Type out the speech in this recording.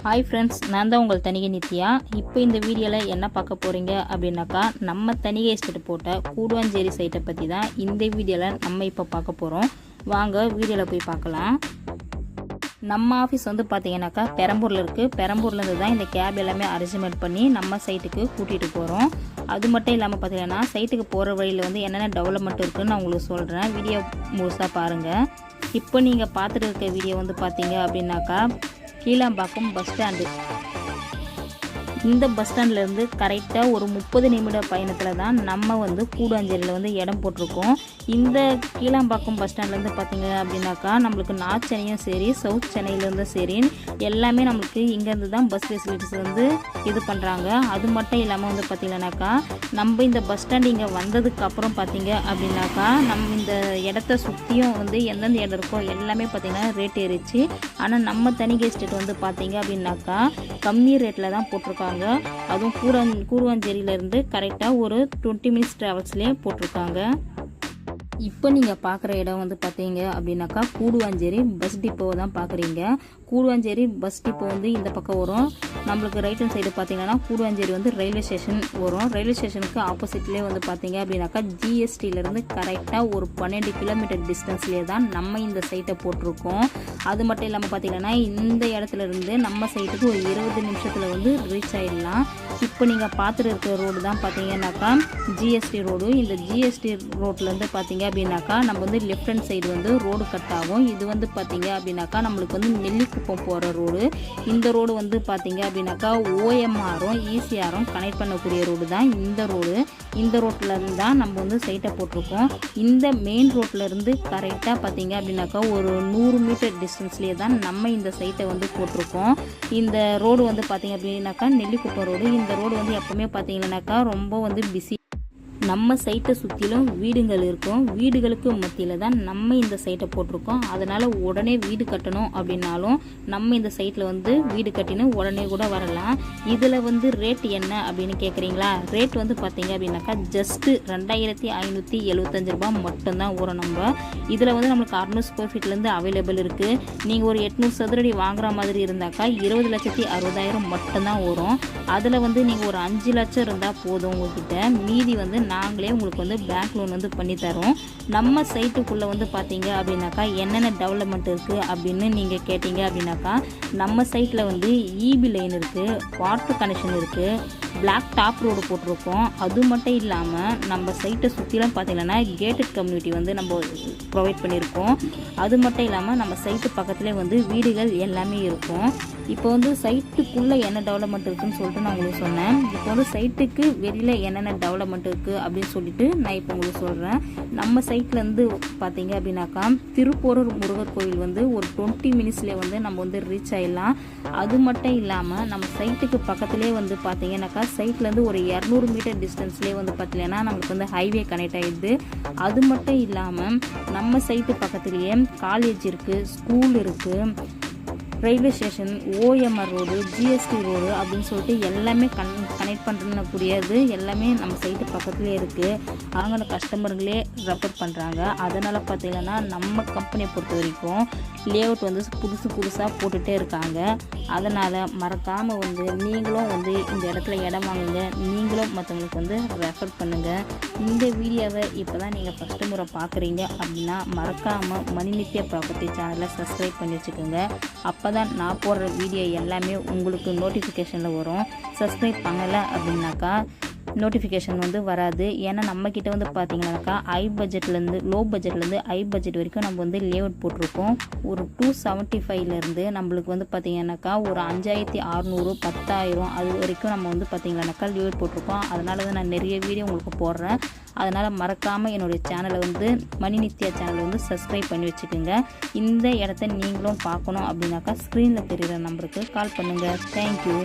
Hi friends, நான் தான் உங்கள் தனிகை நித்யா. இப்போ இந்த வீடியோவில் என்ன பார்க்க போகிறீங்க அப்படின்னாக்கா, நம்ம தனிகை எஸ்டேட் போட்ட கூடுவாஞ்சேரி சைட்டை பற்றி தான் இந்த வீடியோவில் நம்ம இப்போ பார்க்க போகிறோம். வாங்க வீடியோவில் போய் பார்க்கலாம். நம்ம ஆஃபீஸ் வந்து பார்த்தீங்கன்னாக்கா பெரம்பூரில் இருக்குது. பெரம்பூர்லேருந்து தான் இந்த கேப் எல்லாமே அரேஞ்ச்மெண்ட் பண்ணி நம்ம சைட்டுக்கு கூட்டிகிட்டு போகிறோம். அது மட்டும் இல்லாமல் பார்த்தீங்கன்னா சைட்டுக்கு போகிற வழியில் வந்து என்னென்ன டெவலப்மெண்ட் இருக்குதுன்னு நான் உங்களுக்கு சொல்கிறேன். வீடியோ முழுசாக பாருங்கள். இப்போ நீங்கள் பார்த்துட்டு இருக்க வீடியோ வந்து பார்த்தீங்க அப்படின்னாக்கா கீழாம்பாக்கம் பஸ் ஸ்டாண்டு. இந்த பஸ் ஸ்டாண்ட்லேருந்து கரெக்டாக ஒரு 30 நிமிட பயணத்தில் தான் நம்ம வந்து கூடுவாஞ்சேரியில் வந்து இடம் போட்டிருக்கோம். இந்த கீழாம்பாக்கம் பஸ் ஸ்டாண்ட்லேருந்து பார்த்தீங்க அப்படின்னாக்கா நம்மளுக்கு நார்த் சென்னையும் சரி சவுத் சென்னையிலேருந்தும் சரி எல்லாமே நம்மளுக்கு இங்கேருந்து தான் பஸ் ஃபெசிலிட்டிஸ் வந்து இது பண்ணுறாங்க. அது மட்டும் இல்லாமல் வந்து பார்த்திங்கன்னாக்கா நம்ம இந்த பஸ் ஸ்டாண்ட் இங்கே வந்ததுக்கு அப்புறம் பார்த்தீங்க அப்படின்னாக்கா நம்ம இந்த இடத்த சுற்றியும் வந்து எந்தெந்த இடம் இருக்கோ எல்லாமே பார்த்திங்கன்னா ரேட் ஏறிச்சு. ஆனால் நம்ம தனிகை எஸ்டேட் வந்து பார்த்தீங்க அப்படின்னாக்கா கம்மி ரேட்டில் தான் போட்டிருக்காங்க. அதுவும் கூடுவாஞ்சேரியிலேருந்து கரெக்டாக ஒரு 20 மினிட்ஸ் ட்ராவல்ஸ்லேயே போட்டிருக்காங்க. இப்போ நீங்கள் பார்க்குற இடம் வந்து பார்த்தீங்க அப்படின்னாக்கா கூடுவாஞ்சேரி பஸ் டிப்போ தான் பார்க்குறீங்க. கூடுவாஞ்சேரி பஸ் டிப்போ வந்து இந்த பக்கம் வரும். நம்மளுக்கு ரைட் ஹேண்ட் சைடு பார்த்தீங்கன்னா கூடுவாஞ்சேரி வந்து ரயில்வே ஸ்டேஷன் வரும். ரயில்வே ஸ்டேஷனுக்கு ஆப்போசிட்லேயே வந்து பார்த்தீங்க அப்படின்னாக்கா ஜிஎஸ்டியிலேருந்து கரெக்டாக ஒரு 12 கிலோமீட்டர் டிஸ்டன்ஸ்லேயே தான் நம்ம இந்த சைட்டை போட்டிருக்கோம். அது மட்டும் இல்லாமல் பார்த்தீங்கன்னா இந்த இடத்துல இருந்து நம்ம சைட்டுக்கு ஒரு 20 நிமிஷத்தில் வந்து ரீச் ஆகிடலாம். இப்போ நீங்கள் பார்த்துட்டு இருக்கிற ரோடு தான் பார்த்தீங்கன்னாக்கா ஜிஎஸ்டி ரோடு. இந்த ஜிஎஸ்டி ரோட்லேருந்து பார்த்தீங்க அப்படின்னாக்கா நம்ம வந்து லெஃப்ட் ஹேண்ட் சைடு வந்து ரோடு கட் ஆகும். இது வந்து பார்த்தீங்க அப்படின்னாக்கா நம்மளுக்கு வந்து நெல்லிக்குப்பம் போகிற ரோடு. இந்த ரோடு வந்து பார்த்தீங்க அப்படின்னாக்கா ஓஎம்ஆரும் ஈசிஆரும் கனெக்ட் பண்ணக்கூடிய ரோடு தான் இந்த ரோடு. இந்த ரோட்டில் இருந்து தான் நம்ம வந்து சைட்டை போட்டிருக்கோம். இந்த மெயின் ரோட்டில் இருந்து கரெக்டாக பார்த்தீங்க அப்படின்னாக்கா ஒரு 100 மீட்டர் டிஸ்டன்ஸ்லேயே தான் நம்ம இந்த சைட்டை வந்து போட்டிருக்கோம். இந்த ரோடு வந்து பார்த்தீங்க அப்படின்னாக்கா நெல்லிக்குப்பம் ரோடு. இந்த ரோடு வந்து எப்பவுமே பார்த்தீங்கன்னாக்கா ரொம்ப வந்து பிஸி. நம்ம சைட்டை சுற்றிலும் வீடுகள் இருக்கும். வீடுகளுக்கு மத்தியில் தான் நம்ம இந்த சைட்டை போட்டிருக்கோம். அதனால் உடனே வீடு கட்டணும் அப்படின்னாலும் நம்ம இந்த சைட்டில் வந்து வீடு கட்டினு உடனே கூட வரலாம். இதில் வந்து ரேட் என்ன அப்படின்னு கேட்குறீங்களா? ரேட் வந்து பார்த்தீங்க அப்படின்னாக்கா ஜஸ்ட்டு 2575 ரூபா மட்டும்தான் வரும். நம்ம இதில் வந்து நம்மளுக்கு 600 ஸ்கொயர் ஃபீட்லேருந்து அவைலபிள் இருக்குது. நீங்கள் ஒரு 800 சதுரடி வாங்குற மாதிரி இருந்தாக்கா 20,60,000 மட்டும்தான் வரும். அதில் வந்து நீங்கள் ஒரு 5 லட்சம் இருந்தால் போதும் உங்ககிட்ட. மீதி வந்து நாங்களே உங்களுக்கு வந்து பேங்க் லோன் வந்து பண்ணித்தரோம். நம்ம சைட்டுக்குள்ளே வந்து பார்த்தீங்க அப்படின்னாக்கா என்னென்ன டெவலப்மெண்ட் இருக்குது அப்படின்னு நீங்கள் கேட்டீங்க அப்படின்னாக்கா நம்ம சைட்டில் வந்து இபி லைன் இருக்குது, வாட்டர் கனெக்ஷன் இருக்குது, பிளாக் டாப் ரோடு போட்டிருக்கோம். அது மட்டும் இல்லாமல் நம்ம சைட்டை சுற்றிலாம் பார்த்தீங்கன்னா கேட்டட் கம்யூனிட்டி வந்து நம்ம ப்ரொவைட் பண்ணியிருக்கோம். அது மட்டும் இல்லாமல் நம்ம சைட்டு பக்கத்துலேயே வந்து வீடுகள் எல்லாமே இருக்கும். இப்போ வந்து சைட்டுக்குள்ளே என்ன டெவலப்மெண்ட் இருக்குதுன்னு சொல்லிட்டு நான் உங்களுக்கு சொன்னேன். இப்போ வந்து சைட்டுக்கு வெளியில் என்னென்ன டெவலப்மெண்ட் இருக்குது அப்படின்னு சொல்லிட்டு நான் இப்போ உங்களுக்கு சொல்கிறேன். நம்ம சைட்லேருந்து பார்த்தீங்க அப்படின்னாக்கா திருப்போரூர் முருகர் கோயில் வந்து ஒரு 20 மினிட்ஸ்லேயே வந்து நம்ம வந்து ரீச் ஆகிடலாம். அது மட்டும் இல்லாமல் நம்ம சைட்டுக்கு பக்கத்துலேயே வந்து பார்த்தீங்கன்னாக்கா சைட்லேருந்து ஒரு 200 மீட்டர் டிஸ்டன்ஸ்லேயே வந்து பார்த்தீங்கன்னா நம்மளுக்கு வந்து ஹைவே கனெக்ட் ஆகிடுது. அது மட்டும் இல்லாமல் நம்ம சைட்டு பக்கத்துலேயே காலேஜ் இருக்குது, ஸ்கூல் இருக்குது, railway station, OMR road, GST road அப்படின்னு சொல்லிட்டு எல்லாமே கனெக்ட் பண்ணக்கூடியது எல்லாமே நம்ம சைட்டு பக்கத்துலேயே இருக்குது. அவங்க கஸ்டமருங்களே ரெஃபர் பண்ணுறாங்க. அதனால் பார்த்தீங்கன்னா நம்ம கம்பெனியை பொறுத்த வரைக்கும் லேஅவுட் வந்து புதுசாக போட்டுகிட்டே இருக்காங்க. அதனால் மறக்காமல் வந்து நீங்களும் வந்து இந்த இடத்துல இடம் வாங்குங்க. நீங்களும் மற்றவங்களுக்கு வந்து ரெஃபர் பண்ணுங்கள். இந்த வீடியோவை இப்போ தான் நீங்கள் ஃபஸ்ட்டு முறை பார்க்குறீங்க அப்படின்னா மறக்காமல் மணிநித்யா ப்ராப்பர்ட்டி சேனலை சப்ஸ்கிரைப் பண்ணி வச்சுக்கோங்க. அப்போ தான் நான் போடுற வீடியோ எல்லாமே உங்களுக்கு நோட்டிஃபிகேஷனில் வரும். சப்ஸ்கிரைப் பண்ணலை அப்படின்னாக்கா நோட்டிஃபிகேஷன் வந்து வராது. ஏன்னா நம்மக்கிட்ட வந்து பார்த்தீங்கன்னாக்கா லோ பட்ஜெட்லேருந்து ஹை பட்ஜெட் வரைக்கும் நம்ம வந்து லேஅவுட் போட்டிருக்கோம். ஒரு 275லேருந்து நம்மளுக்கு வந்து பார்த்தீங்கன்னாக்கா ஒரு 5600, 10,000 அது வரைக்கும் நம்ம வந்து பார்த்தீங்கன்னாக்கா லேஅவுட் போட்டிருக்கோம். அதனால தான் நான் நிறைய வீடியோ உங்களுக்கு போடுறேன். அதனால் மறக்காமல் என்னுடைய சேனலை வந்து மணிநித்யா சேனலை வந்து சப்ஸ்கிரைப் பண்ணி வச்சுக்கோங்க. இந்த இடத்த நீங்களும் பார்க்கணும் அப்படின்னாக்கா ஸ்க்ரீனில் தெரிகிற நம்பருக்கு கால் பண்ணுங்கள். தேங்க்யூ.